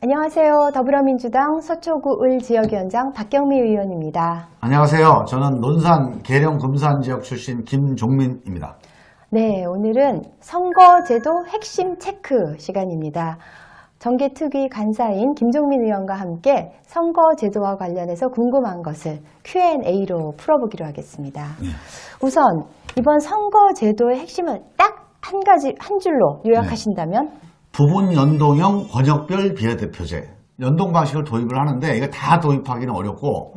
안녕하세요. 더불어민주당 서초구 을 지역위원장 박경미 의원입니다. 안녕하세요. 저는 논산, 계령, 금산 지역 출신 김종민입니다. 네, 오늘은 선거제도 핵심 체크 시간입니다. 정계특위 간사인 김종민 의원과 함께 선거제도와 관련해서 궁금한 것을 Q&A로 풀어보기로 하겠습니다. 우선 이번 선거제도의 핵심을 딱 한 줄로 요약하신다면? 부분 연동형 권역별 비례대표제. 연동 방식을 도입을 하는데 이거 다 도입하기는 어렵고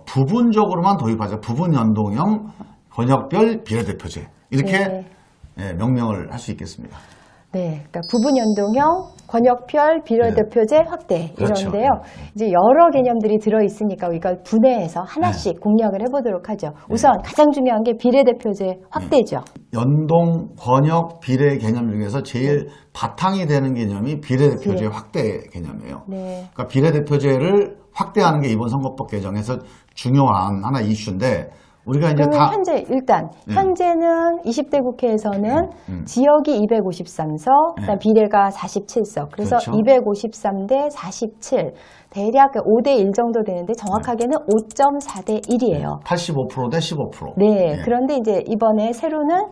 부분적으로만 도입하자. 부분 연동형 권역별 비례대표제. 이렇게 명명을 할 수 있겠습니다. 네, 그러니까 부분 연동형 권역별 비례대표제 확대 그렇죠. 이런데요. 이제 여러 개념들이 들어 있으니까 이걸 분해해서 하나씩 공략을 해보도록 하죠. 우선 가장 중요한 게 비례대표제 확대죠. 연동 권역 비례 개념 중에서 제일 바탕이 되는 개념이 비례대표제 확대 개념이에요. 네. 그러니까 비례대표제를 확대하는 게 이번 선거법 개정에서 중요한 하나 이슈인데 우리가 이제 다 현재는 20대 국회에서는 지역이 253석, 그다음 비례가 47석. 그래서 그렇죠. 253대 47. 대략 5대 1 정도 되는데 정확하게는 5.4대 1이에요. 85%대 15%. 네. 그런데 이제 이번에 새로는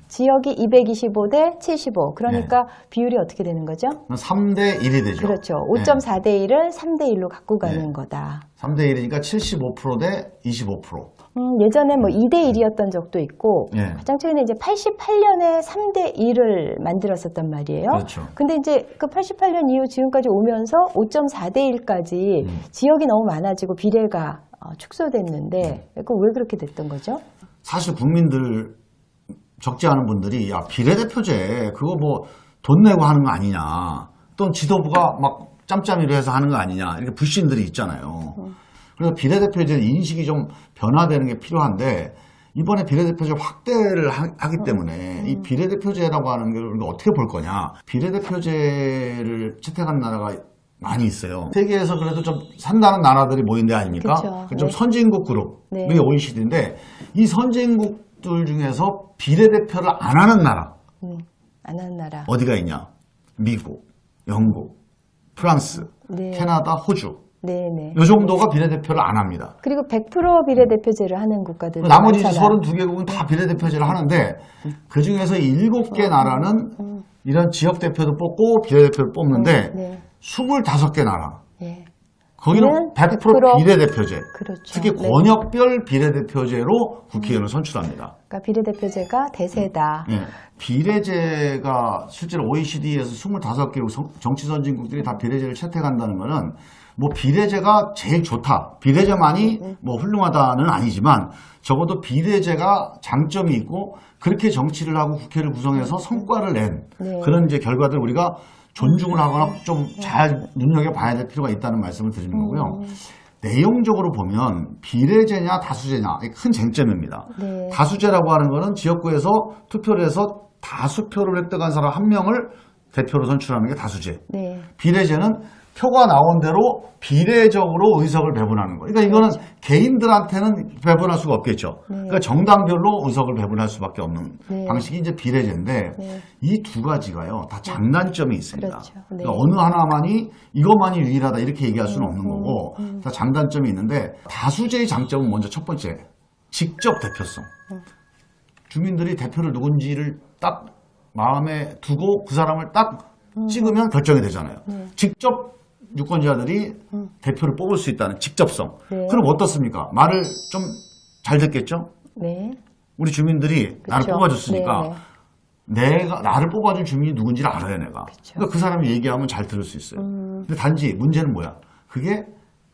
지역이 225대 75. 그러니까 비율이 어떻게 되는 거죠? 3대 1이 되죠. 그렇죠. 5.4대 1을 3대 1로 갖고 가는 거다. 3대 1이니까 75%대 25%. 예전에 뭐 2대 1이었던 적도 있고 가장 최근에 이제 88년에 3대 1을 만들었었단 말이에요. 그렇죠. 근데 이제 그 88년 이후 지금까지 오면서 5.4대 1까지 지역이 너무 많아지고 비례가 축소됐는데 그거 왜 그렇게 됐던 거죠? 사실 국민들 적지 않은 분들이 야 비례대표제 그거 뭐 돈 내고 하는 거 아니냐 또는 지도부가 막 짬짬이로 해서 하는 거 아니냐 이렇게 불신들이 있잖아요. 그래서 비례대표제 인식이 좀 변화되는 게 필요한데 이번에 비례대표제 확대를 하기 때문에 이 비례대표제라고 하는 걸 우리가 어떻게 볼 거냐. 비례대표제를 채택한 나라가 많이 있어요. 세계에서 그래도 좀 산다는 나라들이 모인 데 아닙니까? 그렇죠. 좀 선진국 그룹, 이게 OECD인데 이 선진국들 중에서 비례대표를 안 하는 나라 안 하는 나라. 어디가 있냐? 미국, 영국, 프랑스, 캐나다, 호주 네네. 이 정도가 비례대표를 안 합니다. 그리고 100% 비례대표제를 하는 국가들도 나머지 많잖아요. 32개국은 다 비례대표제를 하는데 그 중에서 7개 나라는 이런 지역대표도 뽑고 비례대표를 뽑는데 25개 나라 거기는 100% 비례대표제. 그렇죠. 특히 권역별 비례대표제로 국회의원을 선출합니다. 그러니까 비례대표제가 대세다. 비례제가 실제로 OECD에서 25개국 정치선진국들이 다 비례제를 채택한다는 것은 뭐 비례제가 제일 좋다. 비례제만이 뭐 훌륭하다는 아니지만 적어도 비례제가 장점이 있고 그렇게 정치를 하고 국회를 구성해서 성과를 낸 그런 이제 결과들 우리가 존중을 하거나 좀 잘 눈여겨봐야 될 필요가 있다는 말씀을 드리는 거고요. 내용적으로 보면 비례제냐 다수제냐 큰 쟁점입니다. 다수제라고 하는 것은 지역구에서 투표를 해서 다수표를 획득한 사람 한 명을 대표로 선출하는 게 다수제. 비례제는 표가 나온 대로 비례적으로 의석을 배분하는 거예요. 그러니까 이거는 개인들한테는 배분할 수가 없겠죠. 그러니까 정당별로 의석을 배분할 수밖에 없는 방식이 이제 비례제인데 이 두 가지가요 다 장단점이 있습니다. 그렇죠. 그러니까 어느 하나만이 이것만이 유일하다 이렇게 얘기할 수는 없는 거고 다 장단점이 있는데 다수제의 장점은 먼저 첫 번째 직접 대표성. 주민들이 대표를 누군지를 딱 마음에 두고 그 사람을 딱 찍으면 결정이 되잖아요. 직접 유권자들이 대표를 뽑을 수 있다는 직접성. 그럼 어떻습니까? 말을 좀 잘 듣겠죠? 우리 주민들이 나를 뽑아줬으니까 나를 뽑아준 주민이 누군지를 알아야 내가. 그러니까 그 사람이 얘기하면 잘 들을 수 있어요. 근데 단지 문제는 뭐야? 그게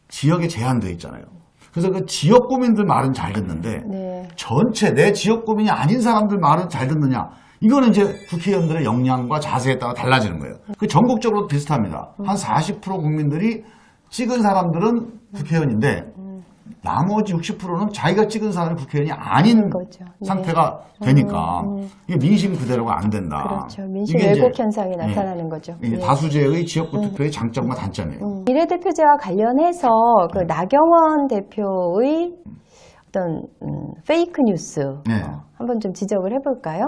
지역에 제한되어 있잖아요. 그래서 그 지역 구민들 말은 잘 듣는데 전체 내 지역 구민이 아닌 사람들 말은 잘 듣느냐? 이거는 이제 국회의원들의 역량과 자세에 따라 달라지는 거예요. 그 전국적으로 비슷합니다. 한 40% 국민들이 찍은 사람들은 국회의원인데 나머지 60%는 자기가 찍은 사람이 국회의원이 아닌 상태가 되니까 이게 민심 그대로가 안 된다. 그렇죠. 민심 왜곡 현상이 나타나는 거죠. 다수제의 지역구 투표의 장점과 단점이에요. 비례대표제와 관련해서 그 나경원 대표의 어떤 페이크 뉴스 한번 좀 지적을 해볼까요?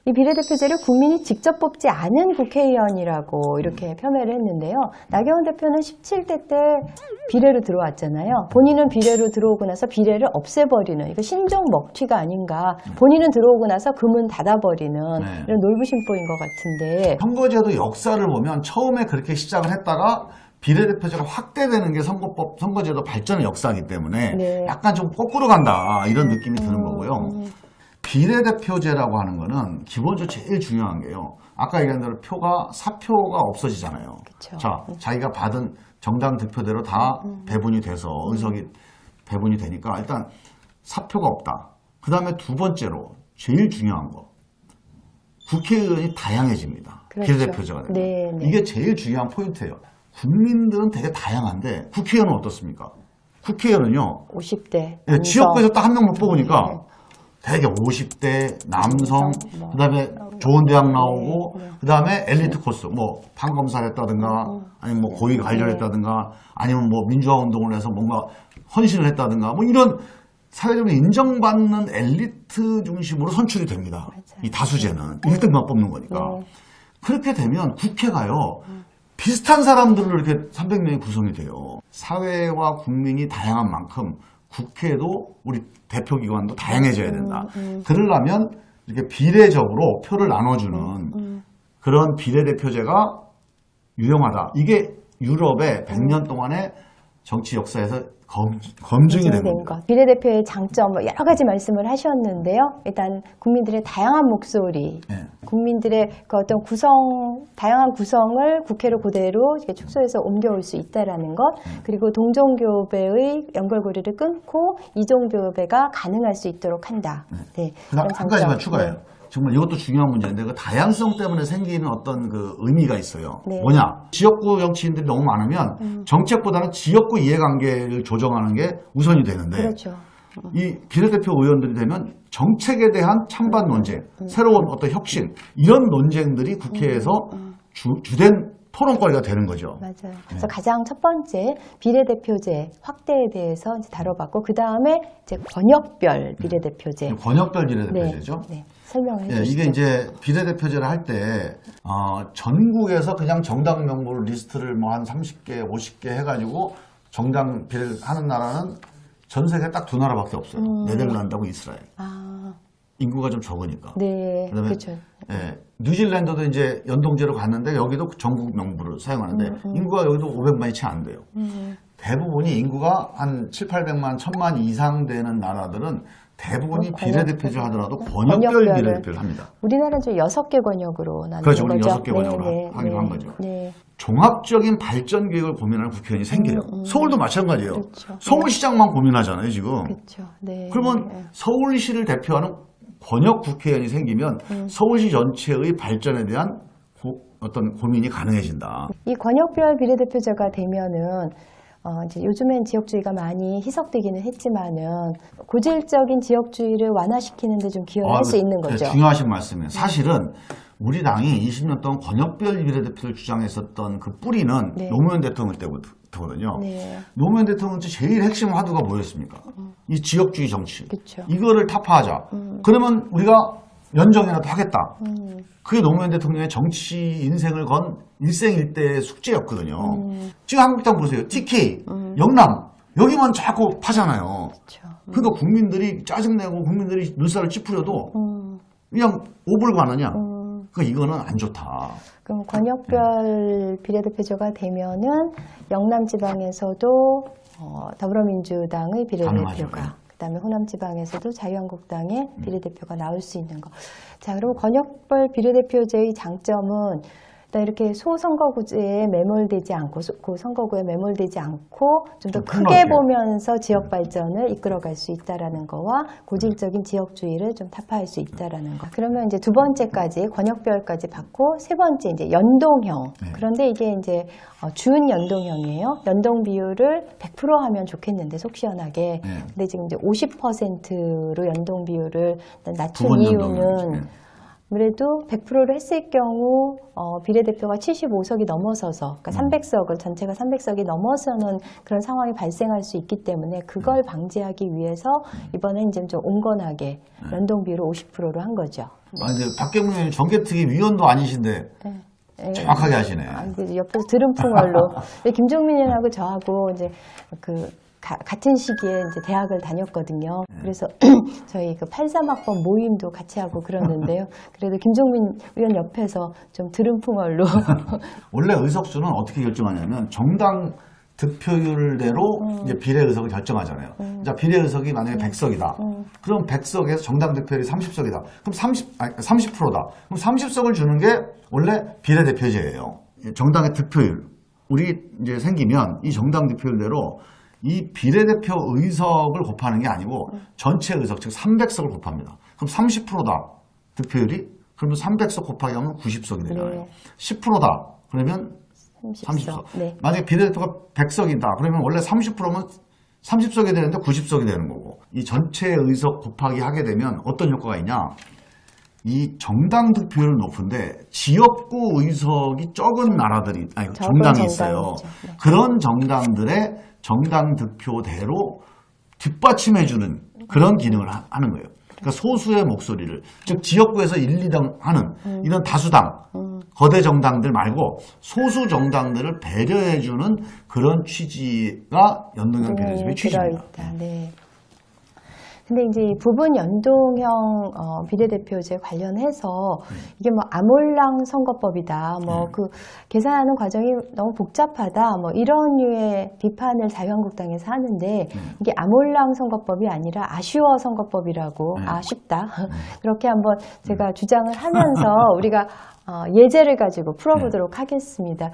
이 비례대표제를 국민이 직접 뽑지 않은 국회의원이라고 이렇게 폄훼를 했는데요. 나경원 대표는 17대 때 비례로 들어왔잖아요. 본인은 비례로 들어오고 나서 비례를 없애버리는, 이거 신종 먹튀가 아닌가. 본인은 들어오고 나서 그 문 닫아버리는 이런 놀부심보인 것 같은데. 선거제도 역사를 보면 처음에 그렇게 시작을 했다가 비례대표제가 확대되는 게 선거제도 발전의 역사이기 때문에 네. 약간 좀 거꾸로 간다 이런 느낌이 드는 거고요. 비례대표제라고 하는 거는 기본적으로 제일 중요한 게요. 아까 얘기한 대로 사표가 없어지잖아요. 그쵸. 자, 자기가 받은 정당 득표대로 다 배분이 돼서 의석이 배분이 되니까 일단 사표가 없다. 그 다음에 두 번째로 제일 중요한 거. 국회의원이 다양해집니다. 그렇죠. 비례대표제가 되면. 네, 네. 이게 제일 중요한 포인트예요. 국민들은 되게 다양한데 국회의원은 어떻습니까? 국회의원은요. 50대. 예, 지역구에서 딱 한 명만 뽑으니까 네. 되게 50대 남성, 뭐. 그다음에 좋은 대학 나오고, 네. 그다음에 엘리트 코스, 뭐 판검사를 했다든가, 아니면 뭐 고위 관료를 했다든가, 아니면 뭐 민주화 운동을 해서 뭔가 헌신을 했다든가, 뭐 이런 사회적으로 인정받는 엘리트 중심으로 선출이 됩니다. 맞아요. 이 다수제는 1등만 뽑는 거니까. 네. 그렇게 되면 국회가요. 비슷한 사람들로 이렇게 300명이 구성이 돼요. 사회와 국민이 다양한 만큼 국회도 우리 대표기관도 다양해져야 된다. 그러려면 이렇게 비례적으로 표를 나눠주는 그런 비례대표제가 유용하다. 이게 유럽의 100년 동안의 정치 역사에서 검증이 된 겁니다. 비례대표의 장점 여러 가지 말씀을 하셨는데요. 일단 국민들의 다양한 목소리, 네. 국민들의 그 어떤 다양한 구성을 국회로 그대로 이렇게 축소해서 옮겨올 수 있다라는 것, 그리고 동종교배의 연결고리를 끊고 이종교배가 가능할 수 있도록 한다. 네. 그다음 그런 한 가지만 장점. 추가해요. 네. 정말 이것도 중요한 문제인데 그 다양성 때문에 생기는 어떤 그 의미가 있어요. 네. 뭐냐? 지역구 정치인들이 너무 많으면 정책보다는 지역구 이해관계를 조정하는 게 우선이 되는데 그렇죠. 이 비례대표 의원들이 되면 정책에 대한 찬반 논쟁, 새로운 어떤 혁신 이런 논쟁들이 국회에서 주된 토론거리가 되는 거죠. 맞아요. 그래서 가장 첫 번째 비례대표제 확대에 대해서 이제 다뤄봤고, 그 다음에 이제 권역별 비례대표제. 권역별 비례대표제죠. 네, 설명을 예, 해주시죠. 이게 이제 비례대표제를 할 때 전국에서 그냥 정당 명부를 리스트를 뭐 한 30개, 50개 해가지고 정당 비례를 하는 나라는 전 세계에 딱 두 나라밖에 없어요. 네덜란드하고 이스라엘. 아, 인구가 좀 적으니까. 네, 그다음에 그렇죠. 예, 뉴질랜드도 이제 연동제로 갔는데 여기도 전국 명부를 사용하는데 인구가 여기도 500만이 채 안 돼요. 대부분이 인구가 한 7, 800만, 1000만 이상 되는 나라들은 대부분이 비례대표제 하더라도 권역별 비례대표를 합니다. 우리나라는 좀 6개 권역으로 나누는 그렇죠. 우리는 거죠. 6개 권역으로 하기로 한 거죠. 네. 종합적인 발전 계획을 고민하는 국회의원이 생겨요. 서울도 마찬가지예요. 그렇죠. 서울시장만 고민하잖아요, 지금. 그렇죠. 네. 그러면 서울시를 대표하는 권역 국회의원이 생기면 서울시 전체의 발전에 대한 어떤 고민이 가능해진다. 이 권역별 비례대표제가 되면은 이제 요즘엔 지역주의가 많이 희석되기는 했지만은 고질적인 지역주의를 완화시키는 데 좀 기여를 할 수 있는 거죠. 네, 중요하신 말씀이에요. 사실은 우리 당이 20년 동안 권역별 비례대표를 주장했었던 그 뿌리는 네. 노무현 대통령 때부터거든요. 네. 노무현 대통령 때 제일 핵심 화두가 뭐였습니까? 이 지역주의 정치. 그쵸. 이거를 타파하자. 그러면 우리가 연정이라도 하겠다. 그게 노무현 대통령의 정치 인생을 건 일생일대의 숙제였거든요. 지금 한국당 보세요. TK, 영남 여기만 자꾸 파잖아요. 그렇죠. 그러니까 국민들이 짜증내고 국민들이 눈살을 찌푸려도 그냥 오불가느냐. 그러니까 이거는 안 좋다. 그럼 권역별 비례대표제가 되면은 영남지방에서도 더불어민주당의 비례대표가, 가능하죠. 그다음에 호남지방에서도 자유한국당의 비례대표가 나올 수 있는 거. 자, 그리고 권역별 비례대표제의 장점은 일단 이렇게 소선거구제에 매몰되지 않고, 고선거구에 매몰되지 않고 좀 더 크게 보면서 지역 발전을 이끌어갈 수 있다라는 거와 고질적인 지역주의를 좀 타파할 수 있다라는 거. 그러면 이제 두 번째까지 권역별까지 받고 세 번째 이제 연동형. 네. 그런데 이게 이제 준 연동형이에요. 연동 비율을 100% 하면 좋겠는데 속 시원하게. 네. 근데 지금 이제 50%로 연동 비율을 낮춘 두번 이유는 연동형이지. 아무래도 100%를 했을 경우 비례대표가 75석이 넘어서서, 그러니까 300석을 전체가 300석이 넘어서는 그런 상황이 발생할 수 있기 때문에 그걸 방지하기 위해서 이번엔 이제 좀 온건하게 연동 비율을 50%로 한 거죠. 아, 근데 박경문 의원님 정개특위 위원도 아니신데 네. 정확하게 하시네. 아, 이제 옆에서 들은 풍월로. 근데 김종민 의원하고 저하고 이제 같은 시기에 이제 대학을 다녔거든요. 그래서 저희 83학번 모임도 같이 하고 그러는데요. 그래도 김종민 의원 옆에서 좀 들은 풍월로. 원래 의석수는 어떻게 결정하냐면 정당 득표율대로 이제 비례 의석을 결정하잖아요. 자, 비례 의석이 만약에 100석이다. 그럼 100석에서 정당 득표율이 30석이다. 그럼 30%다. 그럼 30석을 주는 게 원래 비례대표제예요. 정당의 득표율. 우리 이제 생기면 이 정당 득표율대로 이 비례대표 의석을 곱하는 게 아니고 전체 의석, 즉 300석을 곱합니다. 그럼 30%다. 득표율이? 그러면 300석 곱하기 하면 90석이 되잖아요. 네. 10%다. 그러면 30석. 네. 만약에 비례대표가 100석이다. 그러면 원래 30%면 30석이 되는데 90석이 되는 거고. 이 전체 의석 곱하기 하게 되면 어떤 효과가 있냐. 이 정당 득표율은 높은데 지역구 의석이 적은 나라들이, 아니, 정당이 있어요. 네. 그런 정당들의 정당 득표대로 뒷받침해주는 그런 기능을 하는 거예요. 그러니까 소수의 목소리를, 즉 지역구에서 1, 2등 하는 이런 다수당, 거대 정당들 말고 소수 정당들을 배려해주는 그런 취지가 연동형 비례대표의 취지입니다. 들어있다. 네. 근데 이제 이 부분 연동형 비례대표제 관련해서 이게 뭐 아몰랑 선거법이다, 뭐 그 계산하는 과정이 너무 복잡하다, 뭐 이런 류의 비판을 자유한국당에서 하는데 이게 아몰랑 선거법이 아니라 아쉬워 선거법이라고 아쉽다 그렇게 한번 제가 주장을 하면서 우리가 예제를 가지고 풀어보도록 하겠습니다.